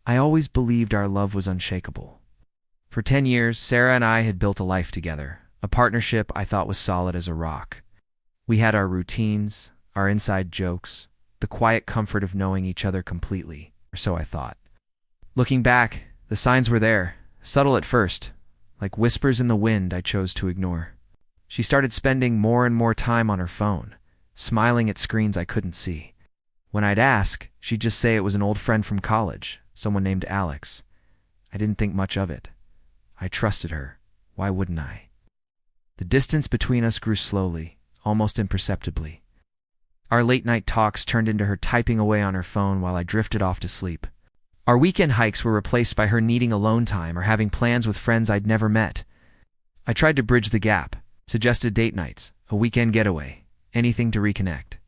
I always believed our love was unshakable. For 10 years, Sarah and I had built a life together, a partnership I thought was solid as a rock. We had our routines, our inside jokes, the quiet comfort of knowing each other completely, or so I thought. Looking back, the signs were there, subtle at first, like whispers in the wind I chose to ignore. She started spending more and more time on her phone, smiling at screens I couldn't see. When I'd ask, she'd just say it was an old friend from college, someone named Alex. I didn't think much of it. I trusted her. Why wouldn't I? The distance between us grew slowly, almost imperceptibly. Our late-night talks turned into her typing away on her phone while I drifted off to sleep. Our weekend hikes were replaced by her needing alone time or having plans with friends I'd never met. I tried to bridge the gap, suggested date nights, a weekend getaway, anything to reconnect.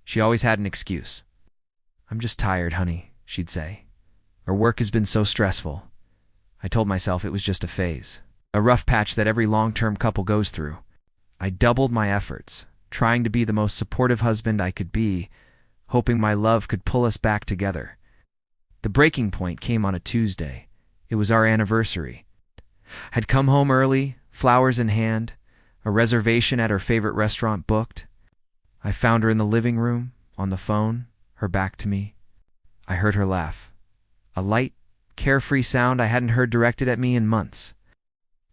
She always had an excuse. "I'm just tired, honey," she'd say. "Our work has been so stressful." I told myself it was just a phase, a rough patch that every long-term couple goes through. I doubled my efforts, trying to be the most supportive husband I could be, hoping my love could pull us back together. The breaking point came on a Tuesday. It was our anniversary. I'd come home early, flowers in hand, a reservation at her favorite restaurant booked. I found her in the living room, on the phone, her back to me. I heard her laugh. A light, carefree sound I hadn't heard directed at me in months.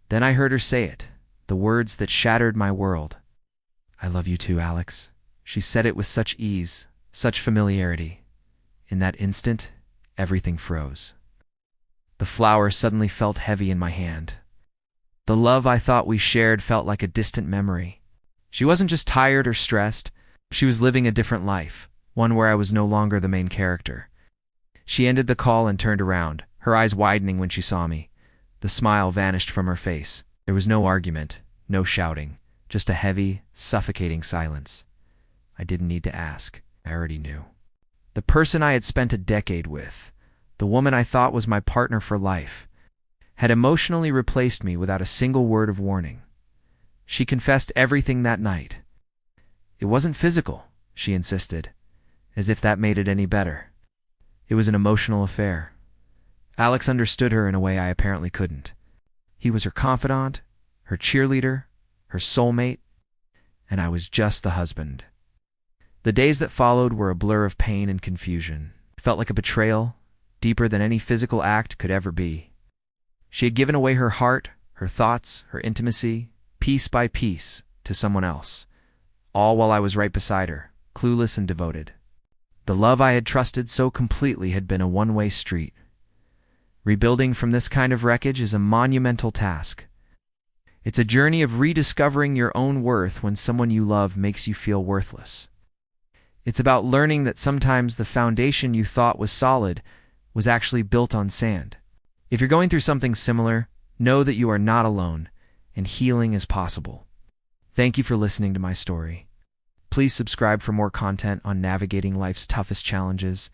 Then I heard her say it, the words that shattered my world. "I love you too, Alex." She said it with such ease, such familiarity. In that instant, everything froze. The flower suddenly felt heavy in my hand. The love I thought we shared felt like a distant memory. She wasn't just tired or stressed. She was living a different life, one where I was no longer the main character. She ended the call and turned around, her eyes widening when she saw me. The smile vanished from her face. There was no argument, no shouting, just a heavy, suffocating silence. I didn't need to ask. I already knew. The person I had spent a decade with, the woman I thought was my partner for life, had emotionally replaced me without a single word of warning. She confessed everything that night. It wasn't physical, she insisted, as if that made it any better. It was an emotional affair. Alex understood her in a way I apparently couldn't. He was her confidant, her cheerleader, her soulmate, and I was just the husband. The days that followed were a blur of pain and confusion. It felt like a betrayal, deeper than any physical act could ever be. She had given away her heart, her thoughts, her intimacy, piece by piece, to someone else, all while I was right beside her, clueless and devoted. The love I had trusted so completely had been a one-way street. Rebuilding from this kind of wreckage is a monumental task. It's a journey of rediscovering your own worth when someone you love makes you feel worthless. It's about learning that sometimes the foundation you thought was solid was actually built on sand. If you're going through something similar, know that you are not alone, and healing is possible. Thank you for listening to my story. Please subscribe for more content on navigating life's toughest challenges.